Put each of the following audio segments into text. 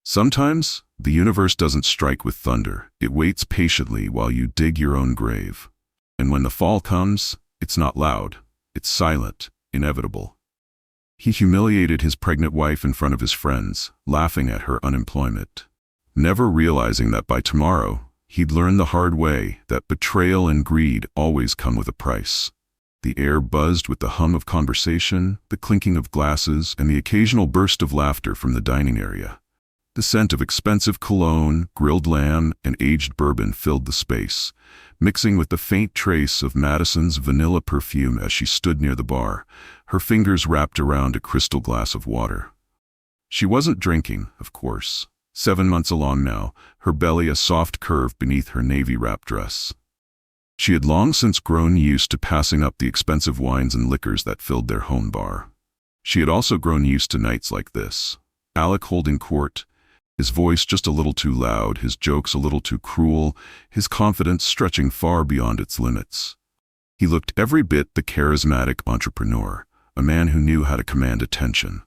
Sometimes, the universe doesn't strike with thunder. It waits patiently while you dig your own grave. And when the fall comes, it's not loud. It's silent, inevitable. He humiliated his pregnant wife in front of his friends, laughing at her unemployment, never realizing that by tomorrow, he'd learn the hard way that betrayal and greed always come with a price. The air buzzed with the hum of conversation, the clinking of glasses, and the occasional burst of laughter from the dining area. The scent of expensive cologne, grilled lamb, and aged bourbon filled the space, mixing with the faint trace of Madison's vanilla perfume as she stood near the bar, her fingers wrapped around a crystal glass of water. She wasn't drinking, of course. 7 months along now, her belly a soft curve beneath her navy-wrap dress. She had long since grown used to passing up the expensive wines and liquors that filled their home bar. She had also grown used to nights like this. Alec holding court, his voice just a little too loud, his jokes a little too cruel, his confidence stretching far beyond its limits. He looked every bit the charismatic entrepreneur, a man who knew how to command attention.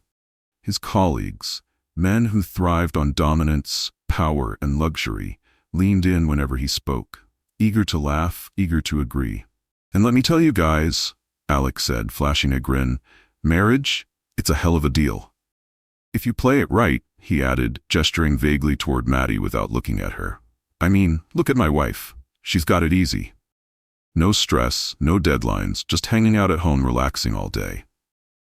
His colleagues, men who thrived on dominance, power, and luxury, leaned in whenever he spoke, eager to laugh, eager to agree. "And let me tell you guys," Alec said, flashing a grin, "marriage, it's a hell of a deal. If you play it right," he added, gesturing vaguely toward Maddie without looking at her. "I mean, look at my wife. She's got it easy. No stress, no deadlines, just hanging out at home relaxing all day."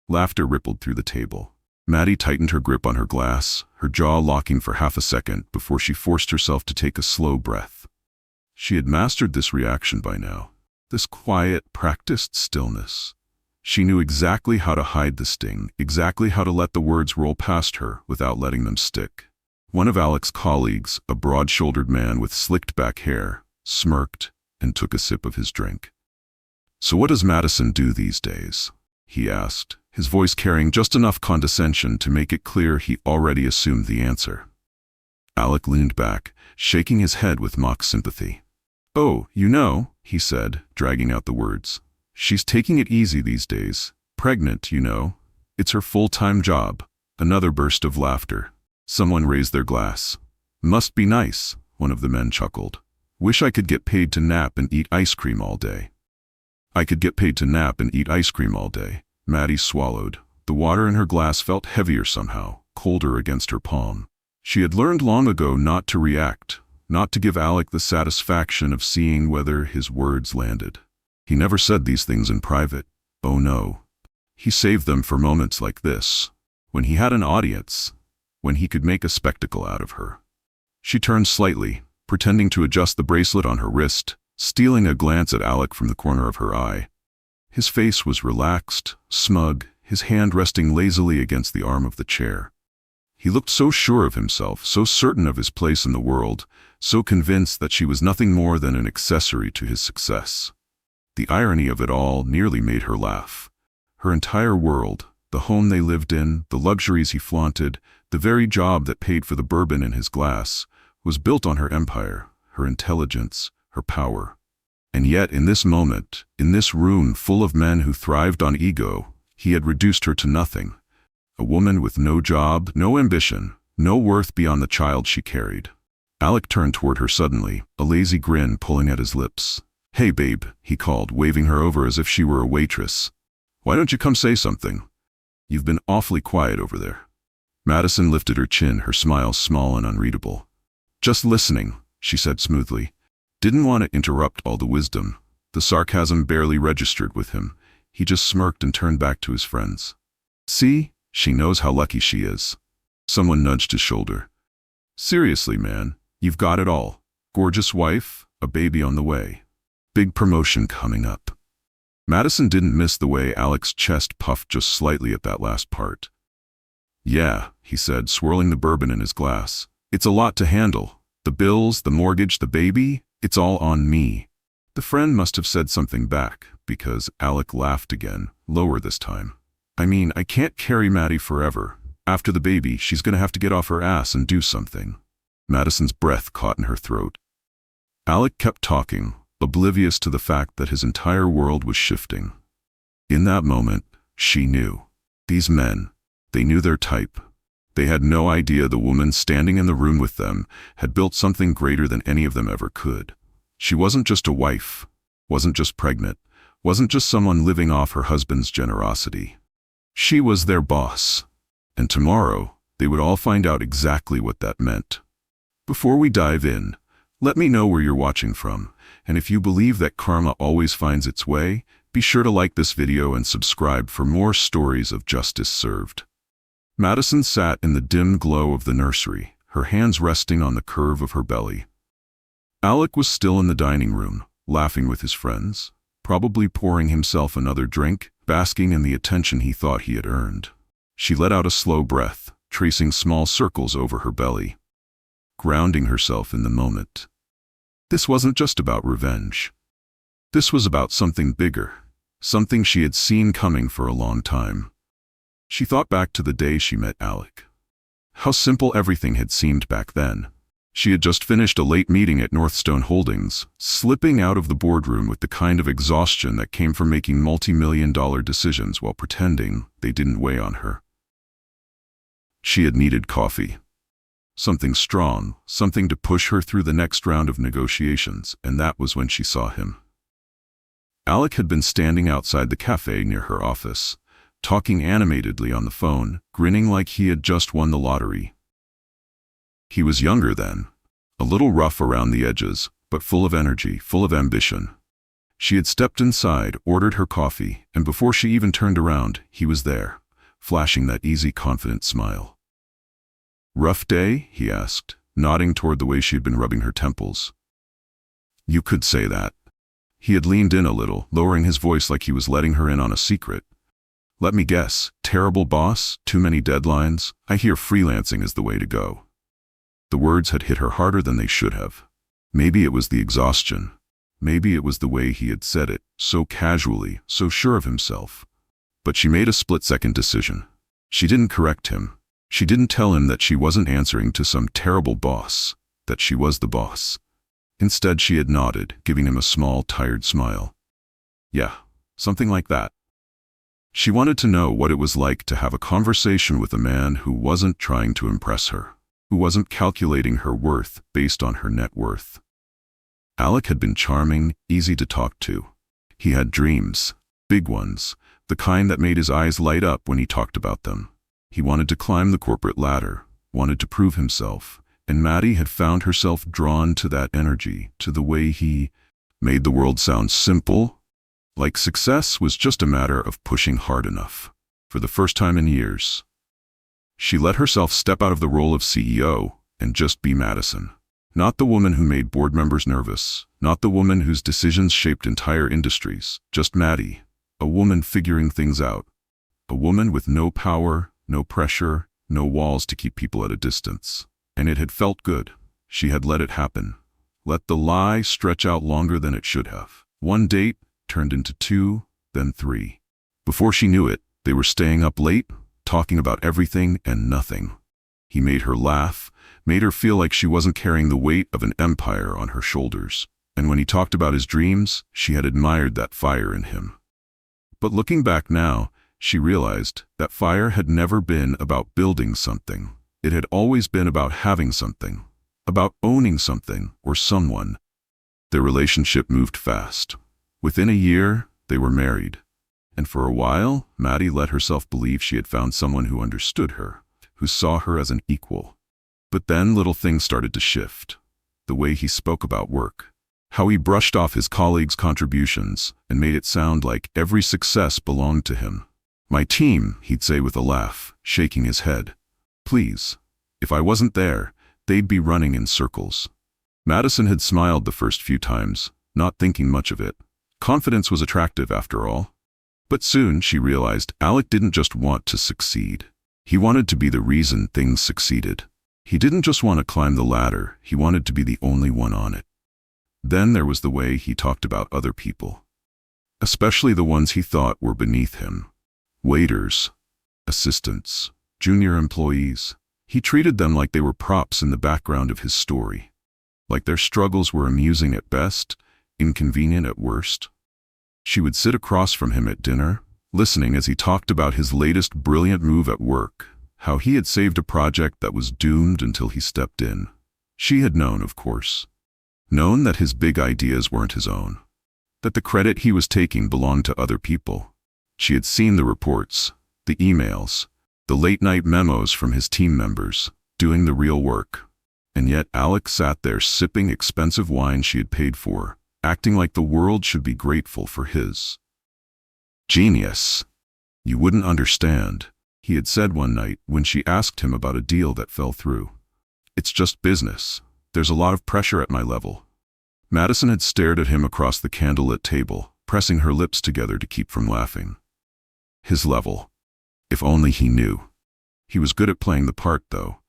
Laughter rippled through the table. Maddie tightened her grip on her glass, her jaw locking for half a second before she forced herself to take a slow breath. She had mastered this reaction by now, this quiet, practiced stillness. She knew exactly how to hide the sting, exactly how to let the words roll past her without letting them stick. One of Alec's colleagues, a broad-shouldered man with slicked-back hair, smirked and took a sip of his drink. "So what does Madison do these days?" he asked, his voice carrying just enough condescension to make it clear he already assumed the answer. Alec leaned back, shaking his head with mock sympathy. "Oh, you know," he said, dragging out the words. "She's taking it easy these days. Pregnant, you know. It's her full-time job." Another burst of laughter. Someone raised their glass. "Must be nice," one of the men chuckled. "Wish I could get paid to nap and eat ice cream all day." "I could get paid to nap and eat ice cream all day." Maddie swallowed. The water in her glass felt heavier somehow, colder against her palm. She had learned long ago not to react, not to give Alec the satisfaction of seeing whether his words landed. He never said these things in private. Oh no. He saved them for moments like this, when he had an audience, when he could make a spectacle out of her. She turned slightly, pretending to adjust the bracelet on her wrist, stealing a glance at Alec from the corner of her eye. His face was relaxed, smug, his hand resting lazily against the arm of the chair. He looked so sure of himself, so certain of his place in the world, so convinced that she was nothing more than an accessory to his success. The irony of it all nearly made her laugh. Her entire world, the home they lived in, the luxuries he flaunted, the very job that paid for the bourbon in his glass, was built on her empire, her intelligence, her power. And yet in this moment, in this room full of men who thrived on ego, he had reduced her to nothing. A woman with no job, no ambition, no worth beyond the child she carried. Alec turned toward her suddenly, a lazy grin pulling at his lips. "Hey babe," he called, waving her over as if she were a waitress. "Why don't you come say something? You've been awfully quiet over there." Madison lifted her chin, her smile small and unreadable. "Just listening," she said smoothly. Didn't want to interrupt all the wisdom. The sarcasm barely registered with him. He just smirked and turned back to his friends. "See? She knows how lucky she is." Someone nudged his shoulder. "Seriously, man, you've got it all. Gorgeous wife, a baby on the way. Big promotion coming up." Madison didn't miss the way Alec's chest puffed just slightly at that last part. "Yeah," he said, swirling the bourbon in his glass. "It's a lot to handle. The bills, the mortgage, the baby, it's all on me." The friend must have said something back, because Alec laughed again, lower this time. "I mean, I can't carry Maddie forever. After the baby, she's gonna have to get off her ass and do something." Madison's breath caught in her throat. Alec kept talking, oblivious to the fact that his entire world was shifting. In that moment, she knew. These men, they knew their type. They had no idea the woman standing in the room with them had built something greater than any of them ever could. She wasn't just a wife, wasn't just pregnant, wasn't just someone living off her husband's generosity. She was their boss. And tomorrow, they would all find out exactly what that meant. Before we dive in, let me know where you're watching from, and if you believe that karma always finds its way, be sure to like this video and subscribe for more stories of justice served. Madison sat in the dim glow of the nursery, her hands resting on the curve of her belly. Alec was still in the dining room, laughing with his friends, probably pouring himself another drink, basking in the attention he thought he had earned. She let out a slow breath, tracing small circles over her belly, grounding herself in the moment. This wasn't just about revenge. This was about something bigger, something she had seen coming for a long time. She thought back to the day she met Alec. How simple everything had seemed back then. She had just finished a late meeting at Northstone Holdings, slipping out of the boardroom with the kind of exhaustion that came from making multi-million-dollar decisions while pretending they didn't weigh on her. She had needed coffee. Something strong, something to push her through the next round of negotiations, and that was when she saw him. Alec had been standing outside the cafe near her office, talking animatedly on the phone, grinning like he had just won the lottery. He was younger then, a little rough around the edges, but full of energy, full of ambition. She had stepped inside, ordered her coffee, and before she even turned around, he was there, flashing that easy, confident smile. "Rough day?" he asked, nodding toward the way she had been rubbing her temples. "You could say that." He had leaned in a little, lowering his voice like he was letting her in on a secret. "Let me guess, terrible boss, too many deadlines? I hear freelancing is the way to go." The words had hit her harder than they should have. Maybe it was the exhaustion. Maybe it was the way he had said it, so casually, so sure of himself. But she made a split-second decision. She didn't correct him. She didn't tell him that she wasn't answering to some terrible boss, that she was the boss. Instead, she had nodded, giving him a small, tired smile. Yeah, something like that. She wanted to know what it was like to have a conversation with a man who wasn't trying to impress her, who wasn't calculating her worth based on her net worth. Alec had been charming, easy to talk to. He had dreams, big ones, the kind that made his eyes light up when he talked about them. He wanted to climb the corporate ladder, wanted to prove himself, and Maddie had found herself drawn to that energy, to the way he made the world sound simple, like success was just a matter of pushing hard enough. For the first time in years, she let herself step out of the role of CEO and just be Madison. Not the woman who made board members nervous, not the woman whose decisions shaped entire industries, just Maddie, a woman figuring things out, a woman with no power, no pressure, no walls to keep people at a distance. And it had felt good. She had let it happen. Let the lie stretch out longer than it should have. One date turned into 2, then 3. Before she knew it, they were staying up late, talking about everything and nothing. He made her laugh, made her feel like she wasn't carrying the weight of an empire on her shoulders. And when he talked about his dreams, she had admired that fire in him. But looking back now, she realized that fire had never been about building something. It had always been about having something, about owning something or someone. Their relationship moved fast. Within a year, they were married. And for a while, Maddie let herself believe she had found someone who understood her, who saw her as an equal. But then little things started to shift. The way he spoke about work, how he brushed off his colleagues' contributions and made it sound like every success belonged to him. "My team," he'd say with a laugh, shaking his head. "Please. If I wasn't there, they'd be running in circles." Madison had smiled the first few times, not thinking much of it. Confidence was attractive after all. But soon she realized Alec didn't just want to succeed. He wanted to be the reason things succeeded. He didn't just want to climb the ladder, he wanted to be the only one on it. Then there was the way he talked about other people, especially the ones he thought were beneath him. Waiters, assistants, junior employees. He treated them like they were props in the background of his story, like their struggles were amusing at best, inconvenient at worst. She would sit across from him at dinner, listening as he talked about his latest brilliant move at work, how he had saved a project that was doomed until he stepped in. She had known, of course. Known that his big ideas weren't his own. That the credit he was taking belonged to other people. She had seen the reports, the emails, the late-night memos from his team members, doing the real work. And yet Alec sat there sipping expensive wine she had paid for, acting like the world should be grateful for his genius. "You wouldn't understand," he had said one night when she asked him about a deal that fell through. "It's just business. There's a lot of pressure at my level." Madison had stared at him across the candlelit table, pressing her lips together to keep from laughing. His level. If only he knew. He was good at playing the part, though.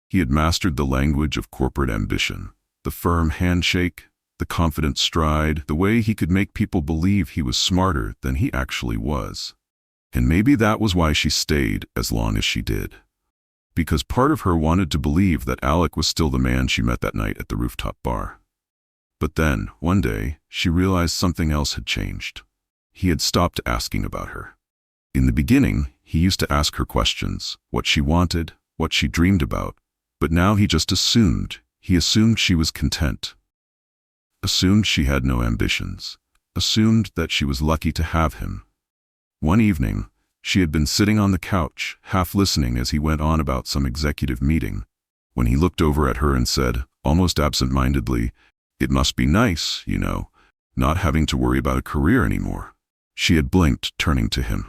He had mastered the language of corporate ambition, the firm handshake, the confident stride, the way he could make people believe he was smarter than he actually was. And maybe that was why she stayed as long as she did. Because part of her wanted to believe that Alec was still the man she met that night at the rooftop bar. But then, one day, she realized something else had changed. He had stopped asking about her. In the beginning, he used to ask her questions, what she wanted, what she dreamed about, but now he just assumed. He assumed she was content. Assumed she had no ambitions. Assumed that she was lucky to have him. One evening, she had been sitting on the couch, half listening as he went on about some executive meeting, when he looked over at her and said, almost absent-mindedly, "It must be nice, you know, not having to worry about a career anymore." She had blinked, turning to him.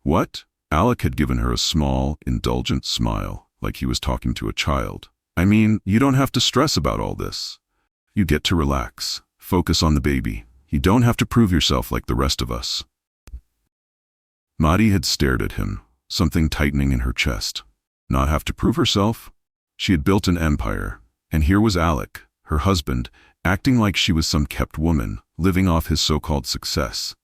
"What?" Alec had given her a small, indulgent smile, like he was talking to a child. "I mean, you don't have to stress about all this. You get to relax, focus on the baby. You don't have to prove yourself like the rest of us." Maddie had stared at him, something tightening in her chest. Not have to prove herself? She had built an empire, and here was Alec, her husband, acting like she was some kept woman, living off his so-called success.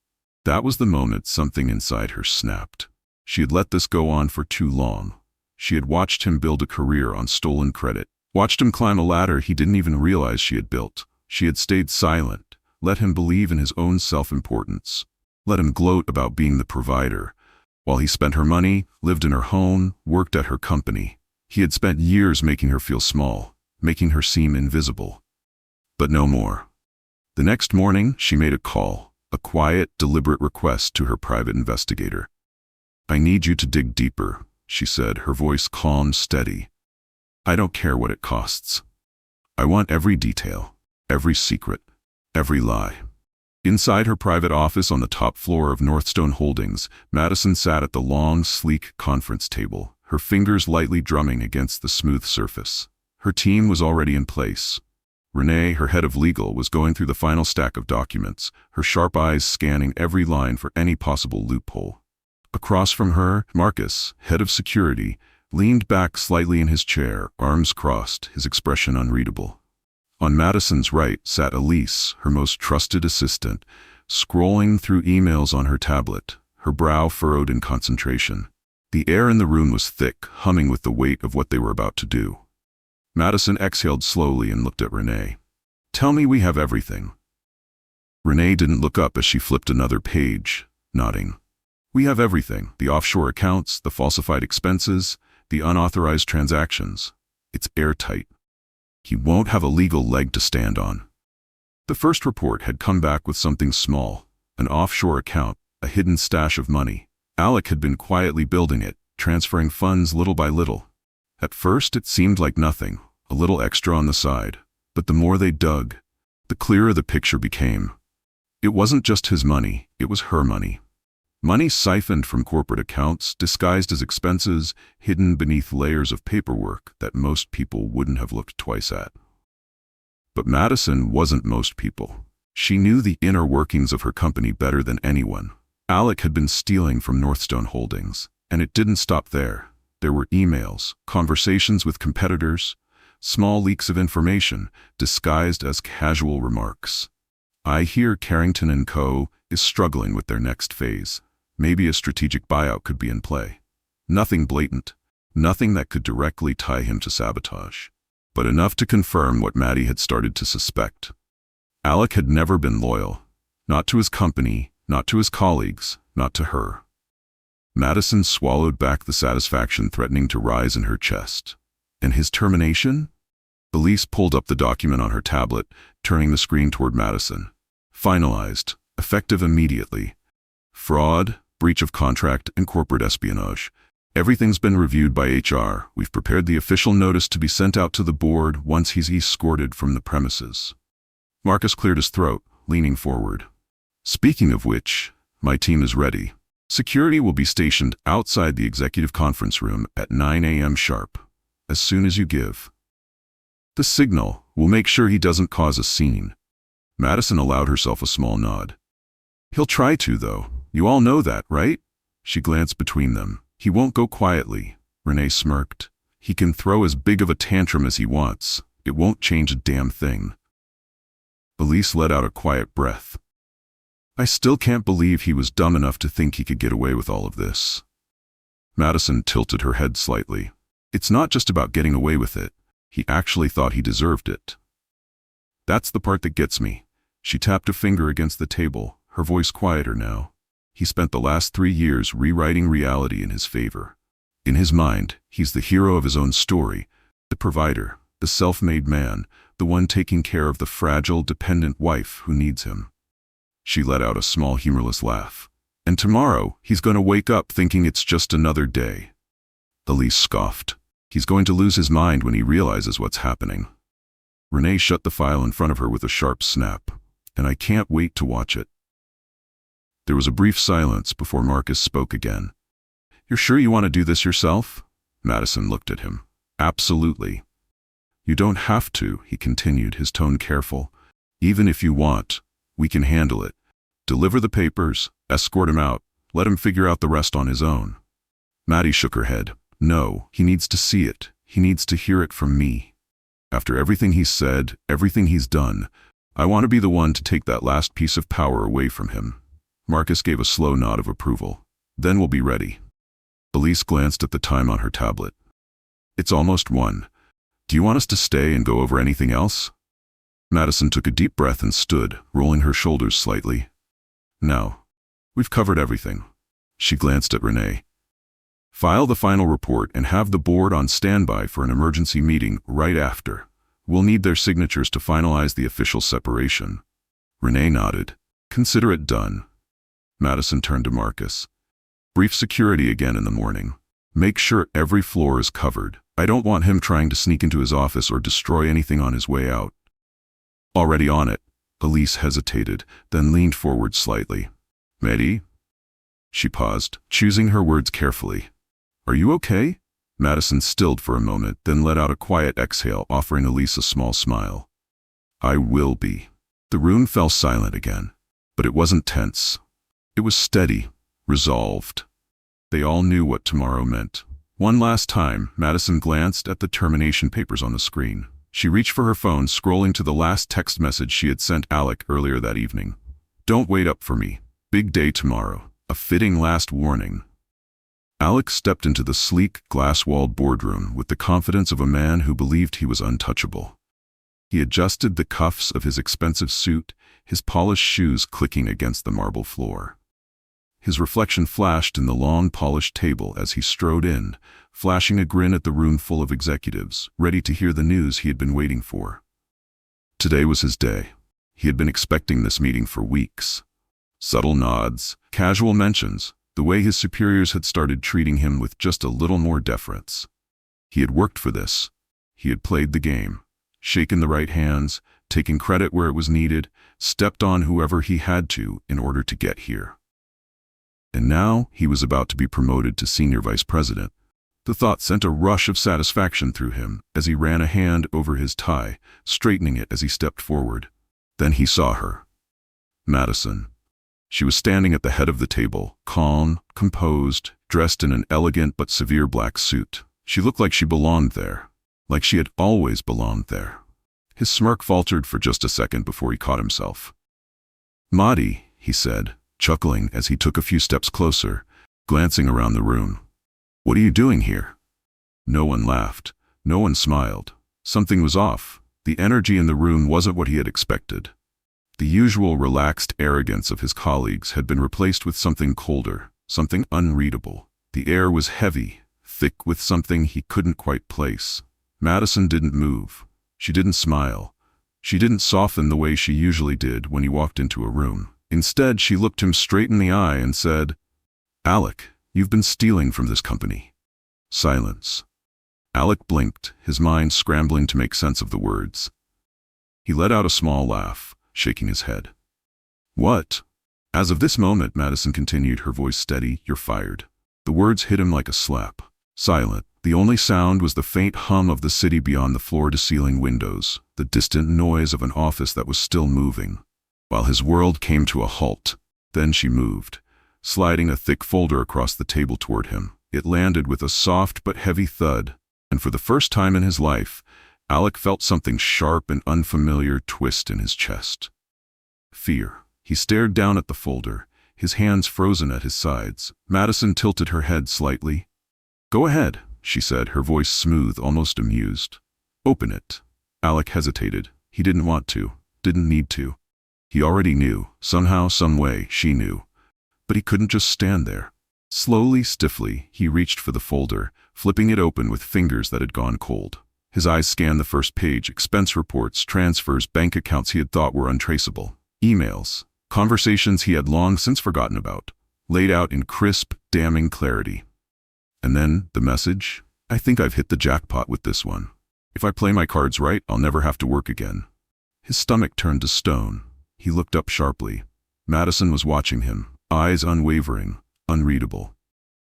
That was the moment something inside her snapped. She had let this go on for too long. She had watched him build a career on stolen credit, watched him climb a ladder he didn't even realize she had built. She had stayed silent, let him believe in his own self-importance, let him gloat about being the provider, while he spent her money, lived in her home, worked at her company. He had spent years making her feel small, making her seem invisible. But no more. The next morning, she made a call, a quiet, deliberate request to her private investigator. "I need you to dig deeper," she said, her voice calm, steady. "I don't care what it costs. I want every detail, every secret, every lie." Inside her private office on the top floor of Northstone Holdings, Madison sat at the long, sleek conference table, her fingers lightly drumming against the smooth surface. Her team was already in place. Renee, her head of legal, was going through the final stack of documents, her sharp eyes scanning every line for any possible loophole. Across from her, Marcus, head of security, leaned back slightly in his chair, arms crossed, his expression unreadable. On Madison's right sat Elise, her most trusted assistant, scrolling through emails on her tablet, her brow furrowed in concentration. The air in the room was thick, humming with the weight of what they were about to do. Madison exhaled slowly and looked at Renee. "Tell me we have everything." Renee didn't look up as she flipped another page, nodding. "We have everything. The offshore accounts, the falsified expenses, the unauthorized transactions. It's airtight. He won't have a legal leg to stand on." The first report had come back with something small, an offshore account, a hidden stash of money. Alec had been quietly building it, transferring funds little by little. At first it seemed like nothing, a little extra on the side, but the more they dug, the clearer the picture became. It wasn't just his money, it was her money. Money siphoned from corporate accounts, disguised as expenses, hidden beneath layers of paperwork that most people wouldn't have looked twice at. But Madison wasn't most people. She knew the inner workings of her company better than anyone. Alec had been stealing from Northstone Holdings, and it didn't stop there. There were emails, conversations with competitors, small leaks of information disguised as casual remarks. "I hear Carrington & Co. is struggling with their next phase. Maybe a strategic buyout could be in play." Nothing blatant, nothing that could directly tie him to sabotage, but enough to confirm what Maddie had started to suspect. Alec had never been loyal, not to his company, not to his colleagues, not to her. Madison swallowed back the satisfaction threatening to rise in her chest. And his termination? Elise pulled up the document on her tablet, turning the screen toward Madison. Finalized, effective immediately. Fraud, breach of contract, and corporate espionage. Everything's been reviewed by HR. We've prepared the official notice to be sent out to the board once he's escorted from the premises. Marcus cleared his throat, leaning forward. Speaking of which, my team is ready. Security will be stationed outside the executive conference room at 9 a.m. sharp. As soon as you give the signal, we'll make sure he doesn't cause a scene. Madison allowed herself a small nod. He'll try to, though. You all know that, right? She glanced between them. He won't go quietly. Renee smirked. He can throw as big of a tantrum as he wants. It won't change a damn thing. Elise let out a quiet breath. I still can't believe he was dumb enough to think he could get away with all of this. Madison tilted her head slightly. It's not just about getting away with it. He actually thought he deserved it. That's the part that gets me. She tapped a finger against the table, her voice quieter now. He spent the last 3 years rewriting reality in his favor. In his mind, he's the hero of his own story, the provider, the self-made man, the one taking care of the fragile, dependent wife who needs him. She let out a small, humorless laugh. And tomorrow, he's going to wake up thinking it's just another day. Elise scoffed. He's going to lose his mind when he realizes what's happening. Renee shut the file in front of her with a sharp snap. And I can't wait to watch it. There was a brief silence before Marcus spoke again. You're sure you want to do this yourself? Madison looked at him. Absolutely. You don't have to, he continued, his tone careful. Even if you want, we can handle it. Deliver the papers, escort him out, let him figure out the rest on his own. Maddie shook her head. No, he needs to see it. He needs to hear it from me. After everything he's said, everything he's done, I want to be the one to take that last piece of power away from him. Marcus gave a slow nod of approval. Then we'll be ready. Elise glanced at the time on her tablet. It's almost 1. Do you want us to stay and go over anything else? Madison took a deep breath and stood, rolling her shoulders slightly. No. We've covered everything. She glanced at Renee. File the final report and have the board on standby for an emergency meeting right after. We'll need their signatures to finalize the official separation. Renee nodded. Consider it done. Madison turned to Marcus. Brief security again in the morning. Make sure every floor is covered. I don't want him trying to sneak into his office or destroy anything on his way out. Already on it. Elise hesitated, then leaned forward slightly. Maddie? She paused, choosing her words carefully. Are you okay? Madison stilled for a moment, then let out a quiet exhale, offering Elise a small smile. I will be. The room fell silent again. But it wasn't tense. It was steady, resolved. They all knew what tomorrow meant. One last time, Madison glanced at the termination papers on the screen. She reached for her phone, scrolling to the last text message she had sent Alec earlier that evening. Don't wait up for me. Big day tomorrow. A fitting last warning. Alec stepped into the sleek, glass-walled boardroom with the confidence of a man who believed he was untouchable. He adjusted the cuffs of his expensive suit, his polished shoes clicking against the marble floor. His reflection flashed in the long, polished table as he strode in, flashing a grin at the room full of executives, ready to hear the news he had been waiting for. Today was his day. He had been expecting this meeting for weeks. Subtle nods, casual mentions, the way his superiors had started treating him with just a little more deference. He had worked for this. He had played the game, shaken the right hands, taken credit where it was needed, stepped on whoever he had to in order to get here. And now he was about to be promoted to senior vice president. The thought sent a rush of satisfaction through him as he ran a hand over his tie, straightening it as he stepped forward. Then he saw her. Madison. She was standing at the head of the table, calm, composed, dressed in an elegant but severe black suit. She looked like she belonged there, like she had always belonged there. His smirk faltered for just a second before he caught himself. Maddie, he said, chuckling as he took a few steps closer, glancing around the room. What are you doing here? No one laughed. No one smiled. Something was off. The energy in the room wasn't what he had expected. The usual relaxed arrogance of his colleagues had been replaced with something colder, something unreadable. The air was heavy, thick with something he couldn't quite place. Madison didn't move. She didn't smile. She didn't soften the way she usually did when he walked into a room. Instead, she looked him straight in the eye and said, "Alec, you've been stealing from this company." Silence. Alec blinked, his mind scrambling to make sense of the words. He let out a small laugh, shaking his head. "What?" "As of this moment," Madison continued, her voice steady, "you're fired." The words hit him like a slap. Silent. The only sound was the faint hum of the city beyond the floor-to-ceiling windows, the distant noise of an office that was still moving, while his world came to a halt. Then she moved, sliding a thick folder across the table toward him. It landed with a soft but heavy thud, and for the first time in his life, Alec felt something sharp and unfamiliar twist in his chest. Fear. He stared down at the folder, his hands frozen at his sides. Madison tilted her head slightly. "Go ahead," she said, her voice smooth, almost amused. "Open it." Alec hesitated. He didn't want to, didn't need to. He already knew, somehow, some way, she knew. But he couldn't just stand there. Slowly, stiffly, he reached for the folder, flipping it open with fingers that had gone cold. His eyes scanned the first page, expense reports, transfers, bank accounts he had thought were untraceable. Emails, conversations he had long since forgotten about, laid out in crisp, damning clarity. And then, the message, "I think I've hit the jackpot with this one. If I play my cards right, I'll never have to work again." His stomach turned to stone. He looked up sharply. Madison was watching him, eyes unwavering, unreadable.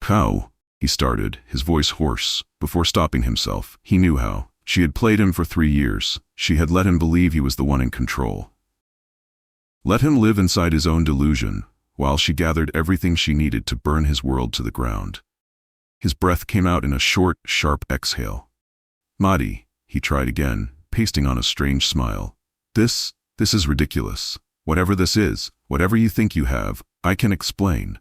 "How?" he started, his voice hoarse. Before stopping himself, he knew how. She had played him for 3 years. She had let him believe he was the one in control. Let him live inside his own delusion, while she gathered everything she needed to burn his world to the ground. His breath came out in a short, sharp exhale. "Madi," he tried again, pasting on a strange smile. This is ridiculous. Whatever this is, whatever you think you have, I can explain."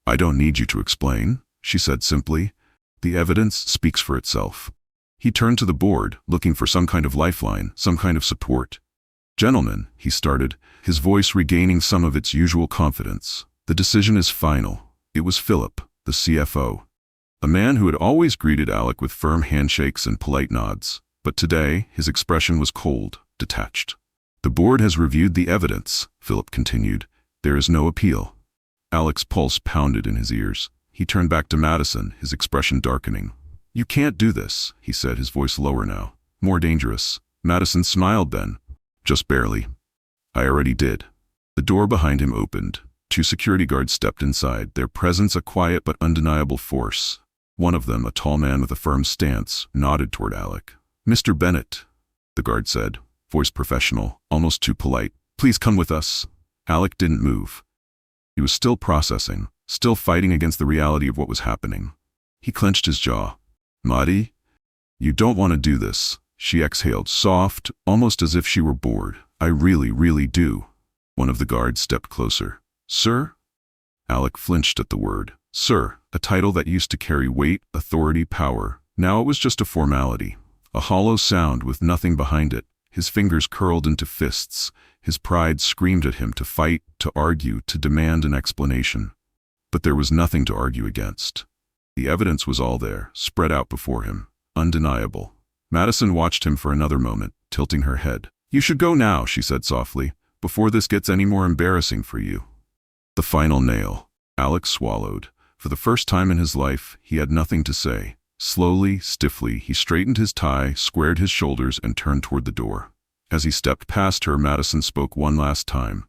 "I don't need you to explain," she said simply. "The evidence speaks for itself." He turned to the board, looking for some kind of lifeline, some kind of support. "Gentlemen," he started, his voice regaining some of its usual confidence. "The decision is final." It was Philip, the CFO. A man who had always greeted Alec with firm handshakes and polite nods, but today his expression was cold, detached. "The board has reviewed the evidence," Philip continued. "There is no appeal." Alec's pulse pounded in his ears. He turned back to Madison, his expression darkening. "You can't do this," he said, his voice lower now, more dangerous. Madison smiled then. "Just barely." "I already did." The door behind him opened. 2 security guards stepped inside, their presence a quiet but undeniable force. One of them, a tall man with a firm stance, nodded toward Alec. "Mr. Bennett," the guard said, voice professional, almost too polite. "Please come with us." Alec didn't move. He was still processing, still fighting against the reality of what was happening. He clenched his jaw. "Madi, you don't want to do this," she exhaled, soft, almost as if she were bored. "I really, really do." One of the guards stepped closer. "Sir?" Alec flinched at the word. Sir, a title that used to carry weight, authority, power. Now it was just a formality, a hollow sound with nothing behind it. His fingers curled into fists. His pride screamed at him to fight, to argue, to demand an explanation. But there was nothing to argue against. The evidence was all there, spread out before him, undeniable. Madison watched him for another moment, tilting her head. "You should go now," she said softly, "before this gets any more embarrassing for you." The final nail. Alec swallowed. For the first time in his life, he had nothing to say. Slowly, stiffly, he straightened his tie, squared his shoulders, and turned toward the door. As he stepped past her, Madison spoke one last time.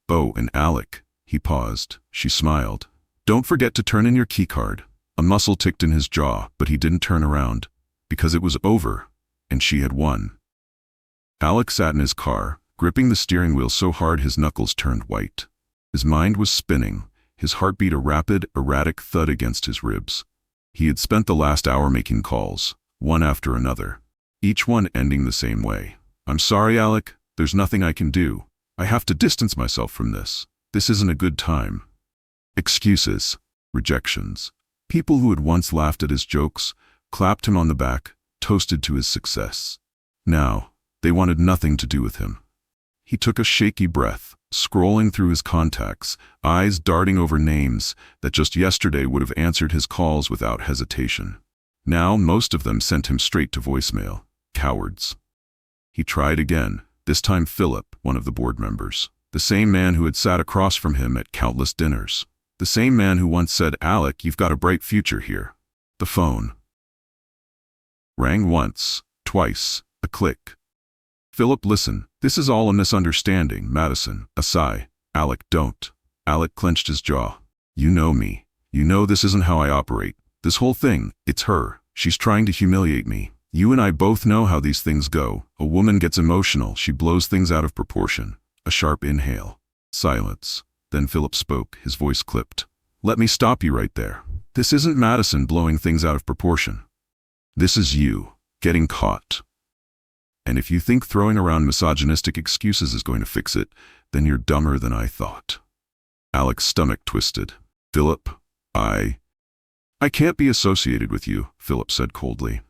"Bo and Alec." He paused. She smiled. "Don't forget to turn in your keycard." A muscle ticked in his jaw, but he didn't turn around. Because it was over, and she had won. Alec sat in his car, gripping the steering wheel so hard his knuckles turned white. His mind was spinning, his heartbeat a rapid, erratic thud against his ribs. He had spent the last hour making calls, one after another, each one ending the same way. "I'm sorry, Alec, there's nothing I can do. I have to distance myself from this. This isn't a good time." Excuses, rejections. People who had once laughed at his jokes, clapped him on the back, toasted to his success. Now, they wanted nothing to do with him. He took a shaky breath, scrolling through his contacts, eyes darting over names that just yesterday would have answered his calls without hesitation. Now most of them sent him straight to voicemail. Cowards. He tried again, this time Philip, one of the board members. The same man who had sat across from him at countless dinners. The same man who once said, "Alec, you've got a bright future here." The phone rang once, twice, a click. "Philip, listen, this is all a misunderstanding, Madison." A sigh. "Alec, don't." Alec clenched his jaw. "You know me. You know this isn't how I operate. This whole thing, it's her. She's trying to humiliate me. You and I both know how these things go. A woman gets emotional, she blows things out of proportion." A sharp inhale. Silence. Then Philip spoke, his voice clipped. "Let me stop you right there. This isn't Madison blowing things out of proportion. This is you, getting caught. And if you think throwing around misogynistic excuses is going to fix it, then you're dumber than I thought." Alec's stomach twisted. "Philip, I can't be associated with you," Philip said coldly.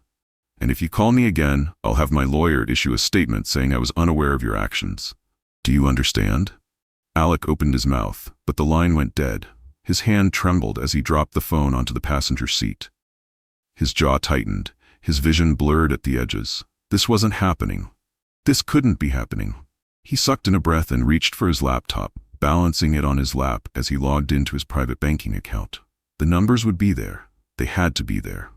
"And if you call me again, I'll have my lawyer issue a statement saying I was unaware of your actions. Do you understand?" Alec opened his mouth, but the line went dead. His hand trembled as he dropped the phone onto the passenger seat. His jaw tightened, his vision blurred at the edges. This wasn't happening. This couldn't be happening. He sucked in a breath and reached for his laptop, balancing it on his lap as he logged into his private banking account. The numbers would be there. They had to be there.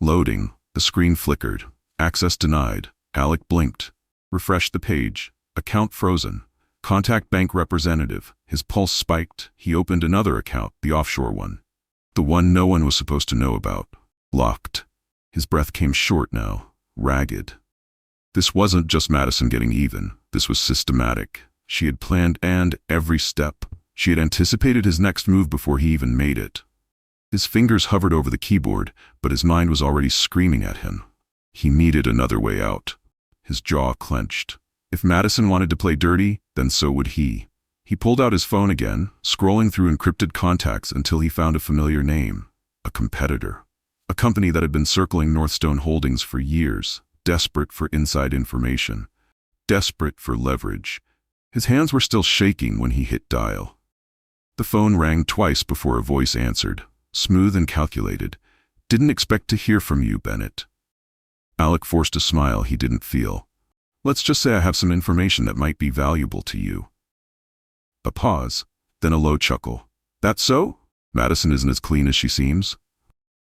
Loading. The screen flickered. Access denied. Alec blinked. Refreshed the page. Account frozen. Contact bank representative. His pulse spiked. He opened another account, the offshore one. The one no one was supposed to know about. Locked. His breath came short now, ragged. This wasn't just Madison getting even. This was systematic. She had planned every step. She had anticipated his next move before he even made it. His fingers hovered over the keyboard, but his mind was already screaming at him. He needed another way out. His jaw clenched. If Madison wanted to play dirty, then so would he. He pulled out his phone again, scrolling through encrypted contacts until he found a familiar name. A competitor. A company that had been circling Northstone Holdings for years, desperate for inside information. Desperate for leverage. His hands were still shaking when he hit dial. The phone rang twice before a voice answered, smooth and calculated. "Didn't expect to hear from you, Bennett." Alec forced a smile he didn't feel. "Let's just say I have some information that might be valuable to you." A pause, then a low chuckle. "That's so? Madison isn't as clean as she seems."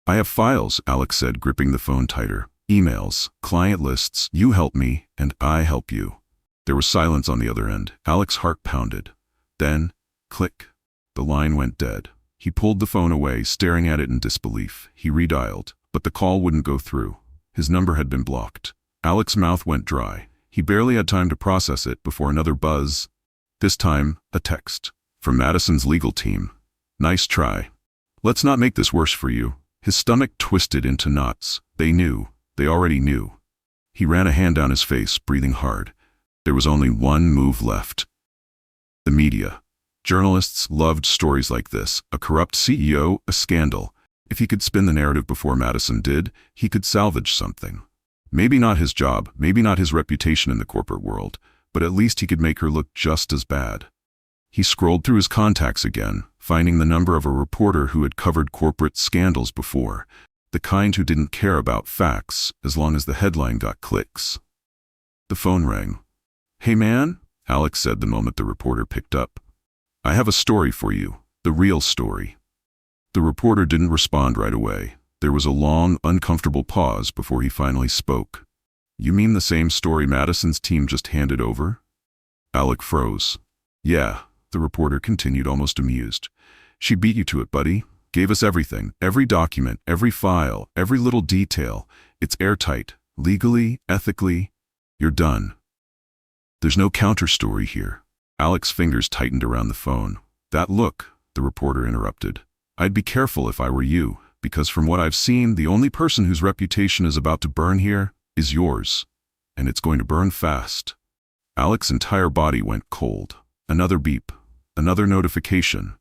"I have files," Alec said, gripping the phone tighter. "Emails, client lists, you help me, and I help you." There was silence on the other end. Alec's heart pounded. Then, click. The line went dead. He pulled the phone away, staring at it in disbelief. He redialed, but the call wouldn't go through. His number had been blocked. Alec's mouth went dry. He barely had time to process it before another buzz. This time, a text. From Madison's legal team. "Nice try. Let's not make this worse for you." His stomach twisted into knots. They knew. They already knew. He ran a hand down his face, breathing hard. There was only one move left. The media. Journalists loved stories like this. A corrupt CEO, a scandal. If he could spin the narrative before Madison did, he could salvage something. Maybe not his job, maybe not his reputation in the corporate world, but at least he could make her look just as bad. He scrolled through his contacts again, finding the number of a reporter who had covered corporate scandals before, the kind who didn't care about facts as long as the headline got clicks. The phone rang. "Hey man," Alex said the moment the reporter picked up. "I have a story for you, the real story." The reporter didn't respond right away. There was a long, uncomfortable pause before he finally spoke. "You mean the same story Madison's team just handed over?" Alec froze. "Yeah," the reporter continued, almost amused. "She beat you to it, buddy. Gave us everything, every document, every file, every little detail. It's airtight, legally, ethically. You're done. There's no counter-story here." Alec's fingers tightened around the phone. "That look," the reporter interrupted. "I'd be careful if I were you. Because from what I've seen, the only person whose reputation is about to burn here is yours. And it's going to burn fast." Alec's entire body went cold. Another beep. Another notification.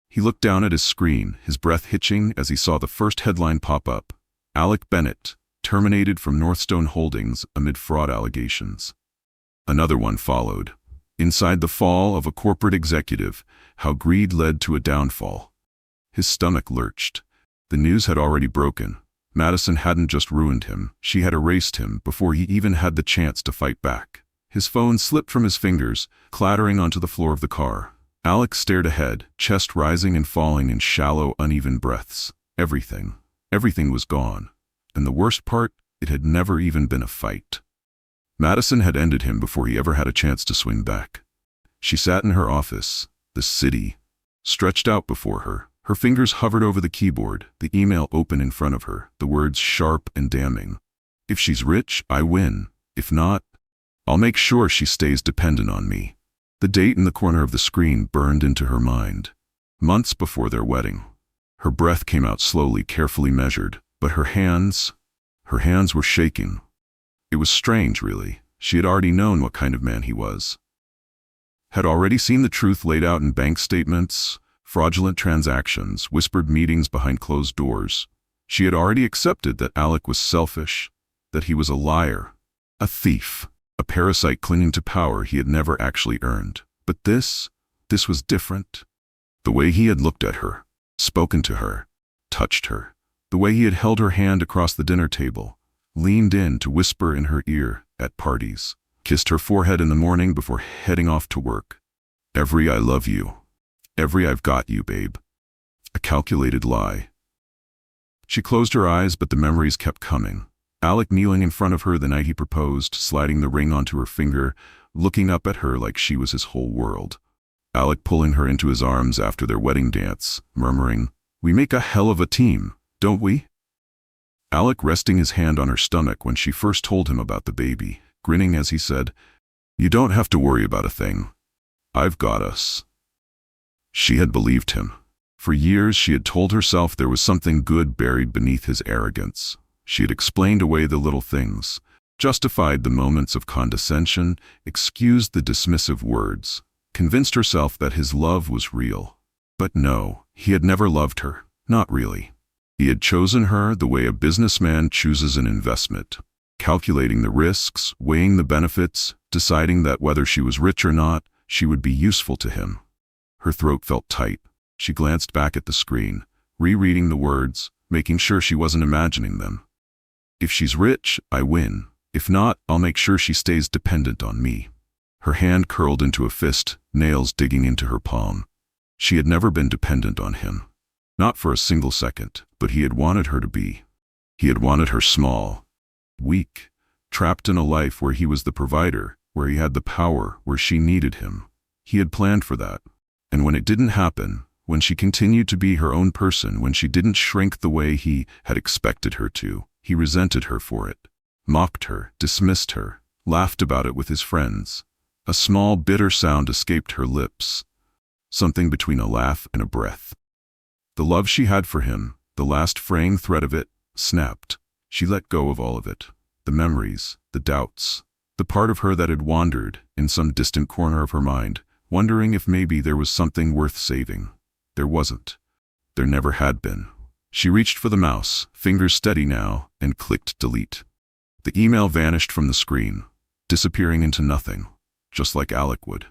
He looked down at his screen, his breath hitching as he saw the first headline pop up. Alec Bennett, terminated from Northstone Holdings amid fraud allegations. Another one followed. Inside the fall of a corporate executive, how greed led to a downfall. His stomach lurched. The news had already broken. Madison hadn't just ruined him, she had erased him before he even had the chance to fight back. His phone slipped from his fingers, clattering onto the floor of the car. Alec stared ahead, chest rising and falling in shallow, uneven breaths. Everything was gone. And the worst part, it had never even been a fight. Madison had ended him before he ever had a chance to swing back. She sat in her office, the city, stretched out before her. Her fingers hovered over the keyboard, the email open in front of her, the words sharp and damning. If she's rich, I win. If not, I'll make sure she stays dependent on me. The date in the corner of the screen burned into her mind. Months before their wedding. Her breath came out slowly, carefully measured, but her hands were shaking. It was strange, really. She had already known what kind of man he was. Had already seen the truth laid out in bank statements, fraudulent transactions, whispered meetings behind closed doors. She had already accepted that Alec was selfish, that he was a liar, a thief, a parasite clinging to power he had never actually earned. But this was different. The way he had looked at her, spoken to her, touched her, the way he had held her hand across the dinner table, leaned in to whisper in her ear at parties, kissed her forehead in the morning before heading off to work. Every "I love you," every "I've got you, babe." A calculated lie. She closed her eyes, but the memories kept coming. Alec kneeling in front of her the night he proposed, sliding the ring onto her finger, looking up at her like she was his whole world. Alec pulling her into his arms after their wedding dance, murmuring, "We make a hell of a team, don't we?" Alec resting his hand on her stomach when she first told him about the baby, grinning as he said, "You don't have to worry about a thing. I've got us." She had believed him. For years she had told herself there was something good buried beneath his arrogance. She had explained away the little things, justified the moments of condescension, excused the dismissive words, convinced herself that his love was real. But no, he had never loved her, not really. He had chosen her the way a businessman chooses an investment, calculating the risks, weighing the benefits, deciding that whether she was rich or not, she would be useful to him. Her throat felt tight. She glanced back at the screen, rereading the words, making sure she wasn't imagining them. If she's rich, I win. If not, I'll make sure she stays dependent on me. Her hand curled into a fist, nails digging into her palm. She had never been dependent on him. Not for a single second, but he had wanted her to be. He had wanted her small, weak, trapped in a life where he was the provider, where he had the power, where she needed him. He had planned for that. And when it didn't happen, when she continued to be her own person, when she didn't shrink the way he had expected her to, he resented her for it, mocked her, dismissed her, laughed about it with his friends. A small, bitter sound escaped her lips, something between a laugh and a breath. The love she had for him, the last fraying thread of it, snapped. She let go of all of it, the memories, the doubts, the part of her that had wandered in some distant corner of her mind, wondering if maybe there was something worth saving. There wasn't. There never had been. She reached for the mouse, fingers steady now, and clicked delete. The email vanished from the screen, disappearing into nothing, just like Alec would.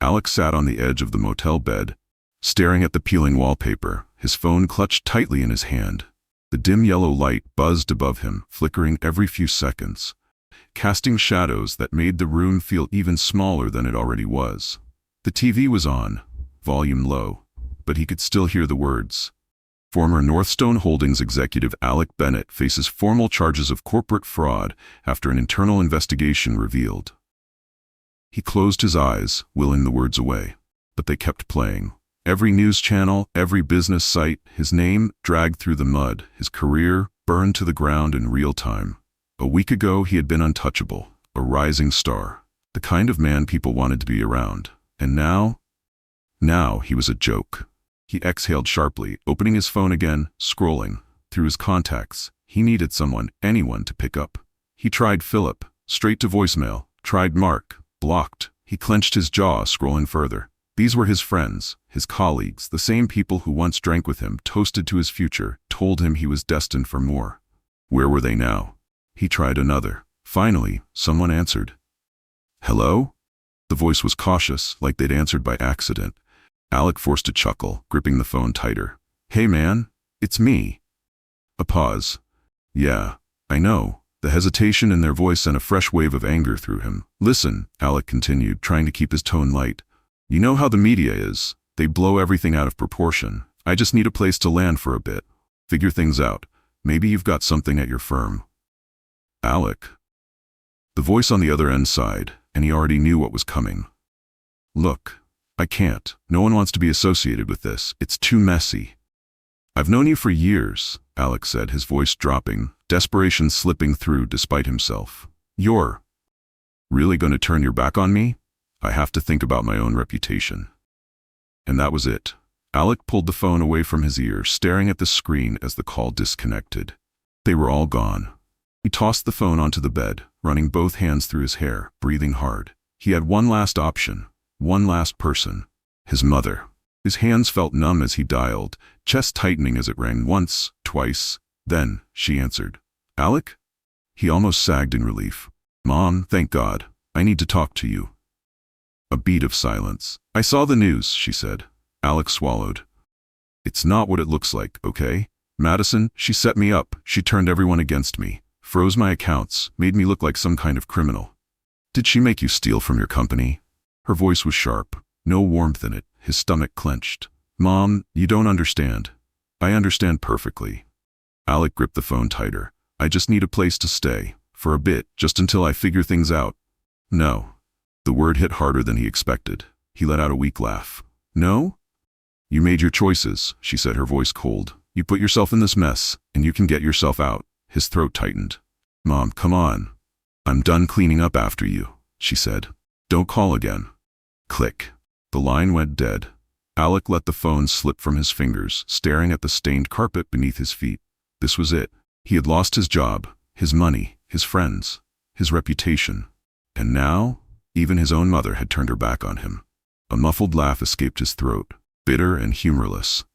Alec sat on the edge of the motel bed, staring at the peeling wallpaper, his phone clutched tightly in his hand. The dim yellow light buzzed above him, flickering every few seconds, casting shadows that made the room feel even smaller than it already was. The TV was on, volume low, but he could still hear the words. Former Northstone Holdings executive Alec Bennett faces formal charges of corporate fraud after an internal investigation revealed. He closed his eyes, willing the words away, but they kept playing. Every news channel, every business site, his name dragged through the mud, his career burned to the ground in real time. A week ago he had been untouchable, a rising star, the kind of man people wanted to be around. And now he was a joke. He exhaled sharply, opening his phone again, scrolling through his contacts. He needed someone, anyone, to pick up. He tried Philip, straight to voicemail, tried Mark, blocked. He clenched his jaw, scrolling further. These were his friends, his colleagues, the same people who once drank with him, toasted to his future, told him he was destined for more. Where were they now? He tried another. Finally, someone answered. Hello? The voice was cautious, like they'd answered by accident. Alec forced a chuckle, gripping the phone tighter. Hey man, it's me. A pause. Yeah, I know. The hesitation in their voice sent a fresh wave of anger through him. Listen, Alec continued, trying to keep his tone light. You know how the media is. They blow everything out of proportion. I just need a place to land for a bit. Figure things out. Maybe you've got something at your firm. Alec. The voice on the other end sighed, and he already knew what was coming. Look, I can't. No one wants to be associated with this. It's too messy. I've known you for years, Alec said, his voice dropping, desperation slipping through despite himself. You're really going to turn your back on me? I have to think about my own reputation. And that was it. Alec pulled the phone away from his ear, staring at the screen as the call disconnected. They were all gone. He tossed the phone onto the bed, running both hands through his hair, breathing hard. He had one last option, one last person. His mother. His hands felt numb as he dialed, chest tightening as it rang once, twice. Then, she answered. Alec? He almost sagged in relief. Mom, thank God. I need to talk to you. A beat of silence. I saw the news, she said. Alec swallowed. It's not what it looks like, okay? Madison, she set me up. She turned everyone against me. Froze my accounts, made me look like some kind of criminal. Did she make you steal from your company? Her voice was sharp, no warmth in it. His stomach clenched. Mom, you don't understand. I understand perfectly. Alec gripped the phone tighter. I just need a place to stay. For a bit, just until I figure things out. No. The word hit harder than he expected. He let out a weak laugh. No? You made your choices, she said, her voice cold. You put yourself in this mess, and you can get yourself out. His throat tightened. Mom, come on. I'm done cleaning up after you, she said. Don't call again. Click. The line went dead. Alec let the phone slip from his fingers, staring at the stained carpet beneath his feet. This was it. He had lost his job, his money, his friends, his reputation. And now, even his own mother had turned her back on him. A muffled laugh escaped his throat, bitter and humorless.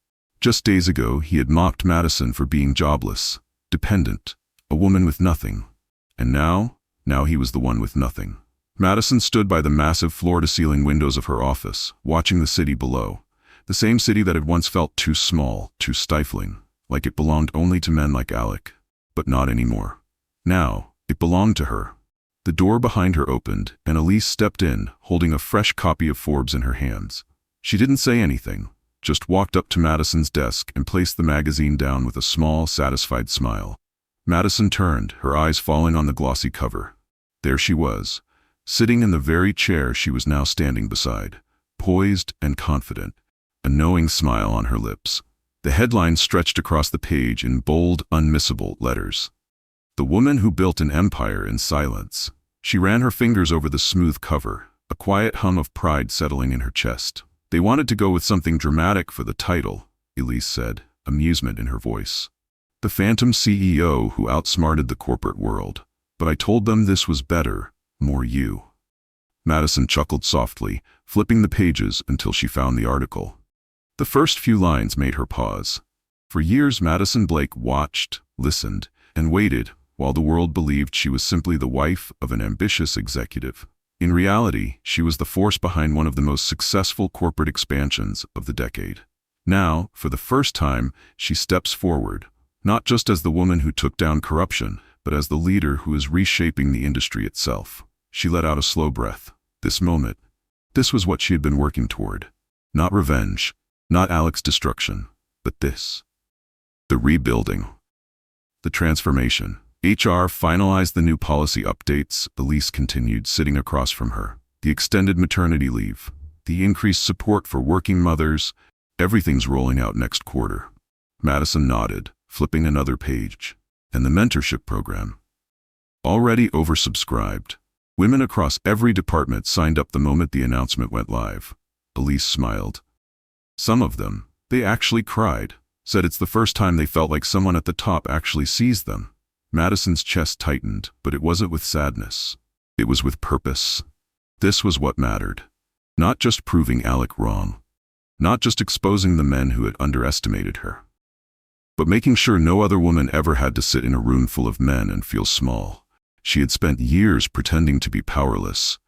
Just days ago, he had mocked Madison for being jobless, dependent, a woman with nothing. And now he was the one with nothing. Madison stood by the massive floor-to-ceiling windows of her office, watching the city below. The same city that had once felt too small, too stifling, like it belonged only to men like Alec. But not anymore. Now, it belonged to her. The door behind her opened, and Elise stepped in, holding a fresh copy of Forbes in her hands. She didn't say anything, just walked up to Madison's desk and placed the magazine down with a small, satisfied smile. Madison turned, her eyes falling on the glossy cover. There she was, sitting in the very chair she was now standing beside, poised and confident, a knowing smile on her lips. The headline stretched across the page in bold, unmissable letters. The woman who built an empire in silence. She ran her fingers over the smooth cover, a quiet hum of pride settling in her chest. They wanted to go with something dramatic for the title, Elise said, amusement in her voice. The phantom CEO who outsmarted the corporate world. But I told them this was better, more you. Madison chuckled softly, flipping the pages until she found the article. The first few lines made her pause. For years Madison Blake watched, listened, and waited, while the world believed she was simply the wife of an ambitious executive. In reality, she was the force behind one of the most successful corporate expansions of the decade. Now, for the first time, she steps forward, not just as the woman who took down corruption, but as the leader who is reshaping the industry itself. She let out a slow breath. This moment, this was what she had been working toward. Not revenge, not Alec's destruction, but this. The rebuilding. The transformation. HR finalized the new policy updates, Elise continued, sitting across from her. The extended maternity leave, the increased support for working mothers, everything's rolling out next quarter. Madison nodded, flipping another page. And the mentorship program. Already oversubscribed. Women across every department signed up the moment the announcement went live. Elise smiled. Some of them, they actually cried, said it's the first time they felt like someone at the top actually sees them. Madison's chest tightened, but it wasn't with sadness. It was with purpose. This was what mattered. Not just proving Alec wrong. Not just exposing the men who had underestimated her. But making sure no other woman ever had to sit in a room full of men and feel small. She had spent years pretending to be powerless,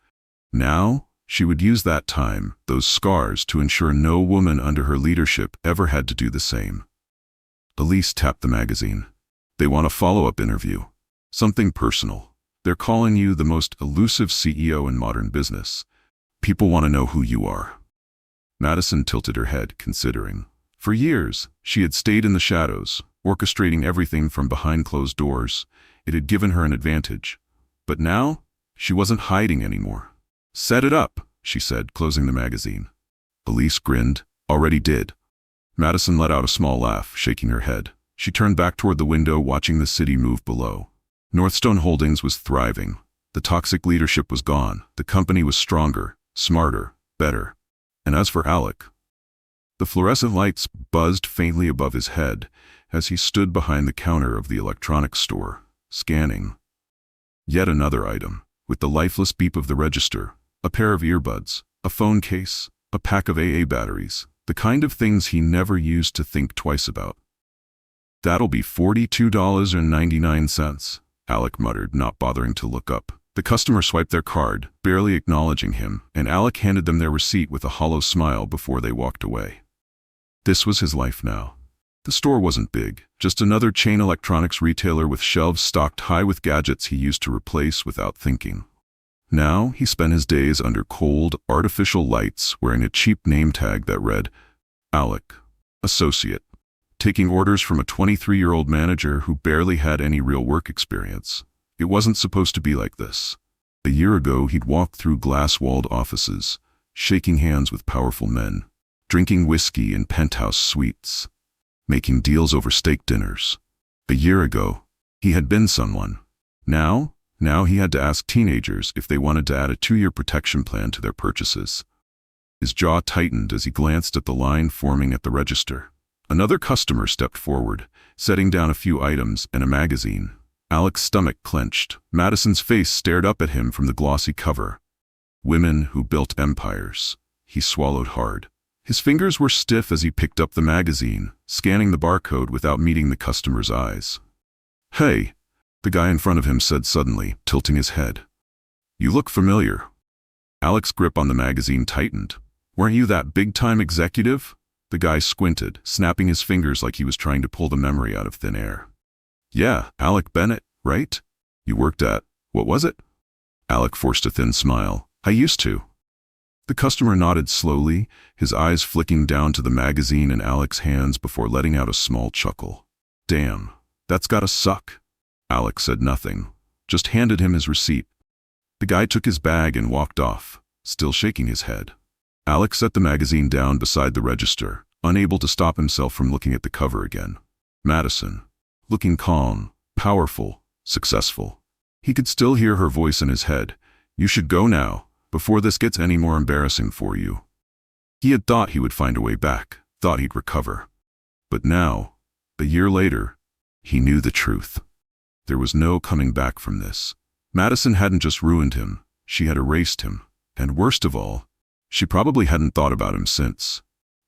Now, she would use that time, those scars, to ensure no woman under her leadership ever had to do the same. Elise tapped the magazine. They want a follow-up interview. Something personal. They're calling you the most elusive CEO in modern business. People want to know who you are. Madison tilted her head, considering. For years, she had stayed in the shadows, orchestrating everything from behind closed doors. It had given her an advantage. But now, she wasn't hiding anymore. Set it up, she said, closing the magazine. Elise grinned. Already did. Madison let out a small laugh, shaking her head. She turned back toward the window, watching the city move below. Northstone Holdings was thriving. The toxic leadership was gone. The company was stronger, smarter, better. And as for Alec, the fluorescent lights buzzed faintly above his head as he stood behind the counter of the electronics store, scanning. Yet another item, with the lifeless beep of the register, a pair of earbuds, a phone case, a pack of AA batteries, the kind of things he never used to think twice about. That'll be $42.99, Alec muttered, not bothering to look up. The customer swiped their card, barely acknowledging him, and Alec handed them their receipt with a hollow smile before they walked away. This was his life now. The store wasn't big, just another chain electronics retailer with shelves stocked high with gadgets he used to replace without thinking. Now he spent his days under cold, artificial lights, wearing a cheap name tag that read, Alec, Associate, taking orders from a 23-year-old manager who barely had any real work experience. It wasn't supposed to be like this. A year ago, he'd walked through glass-walled offices, shaking hands with powerful men, drinking whiskey in penthouse suites, making deals over steak dinners. A year ago, he had been someone. Now he had to ask teenagers if they wanted to add a 2-year protection plan to their purchases. His jaw tightened as he glanced at the line forming at the register. Another customer stepped forward, setting down a few items and a magazine. Alec's stomach clenched. Madison's face stared up at him from the glossy cover. Women who built empires. He swallowed hard. His fingers were stiff as he picked up the magazine, scanning the barcode without meeting the customer's eyes. Hey, the guy in front of him said suddenly, tilting his head. You look familiar. Alec's grip on the magazine tightened. Weren't you that big-time executive? The guy squinted, snapping his fingers like he was trying to pull the memory out of thin air. Yeah, Alec Bennett, right? You worked at, what was it? Alec forced a thin smile. I used to. The customer nodded slowly, his eyes flicking down to the magazine in Alec's hands before letting out a small chuckle. Damn, that's gotta suck. Alec said nothing, just handed him his receipt. The guy took his bag and walked off, still shaking his head. Alec set the magazine down beside the register, unable to stop himself from looking at the cover again. Madison, looking calm, powerful, successful. He could still hear her voice in his head. You should go now, before this gets any more embarrassing for you. He had thought he would find a way back, thought he'd recover. But now, a year later, he knew the truth. There was no coming back from this. Madison hadn't just ruined him, she had erased him. And worst of all, she probably hadn't thought about him since.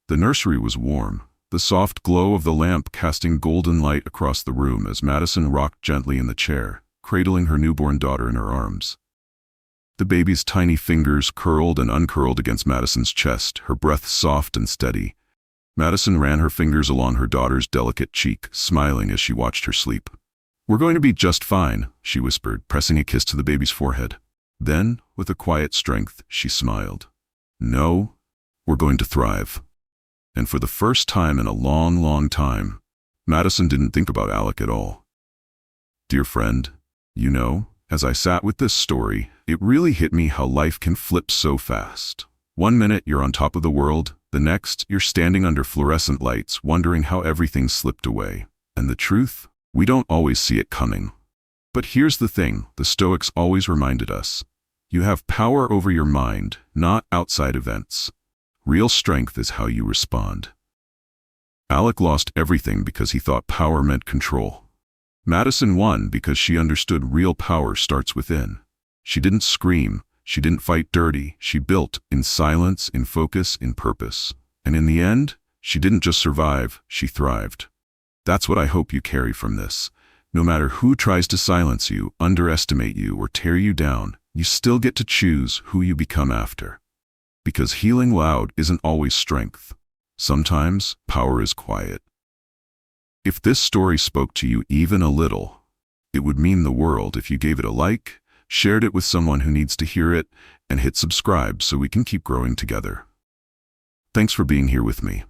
The nursery was warm, the soft glow of the lamp casting golden light across the room as Madison rocked gently in the chair, cradling her newborn daughter in her arms. The baby's tiny fingers curled and uncurled against Madison's chest, her breath soft and steady. Madison ran her fingers along her daughter's delicate cheek, smiling as she watched her sleep. We're going to be just fine, she whispered, pressing a kiss to the baby's forehead. Then, with a quiet strength, she smiled. No, we're going to thrive. And for the first time in a long, long time, Madison didn't think about Alec at all. Dear friend, you know, as I sat with this story, it really hit me how life can flip so fast. One minute you're on top of the world, the next you're standing under fluorescent lights wondering how everything slipped away. And the truth? We don't always see it coming. But here's the thing, the Stoics always reminded us. You have power over your mind, not outside events. Real strength is how you respond. Alec lost everything because he thought power meant control. Madison won because she understood real power starts within. She didn't scream, she didn't fight dirty, she built in silence, in focus, in purpose. And in the end, she didn't just survive, she thrived. That's what I hope you carry from this. No matter who tries to silence you, underestimate you, or tear you down, you still get to choose who you become after. Because healing loud isn't always strength. Sometimes power is quiet. If this story spoke to you even a little, it would mean the world if you gave it a like, shared it with someone who needs to hear it, and hit subscribe so we can keep growing together. Thanks for being here with me.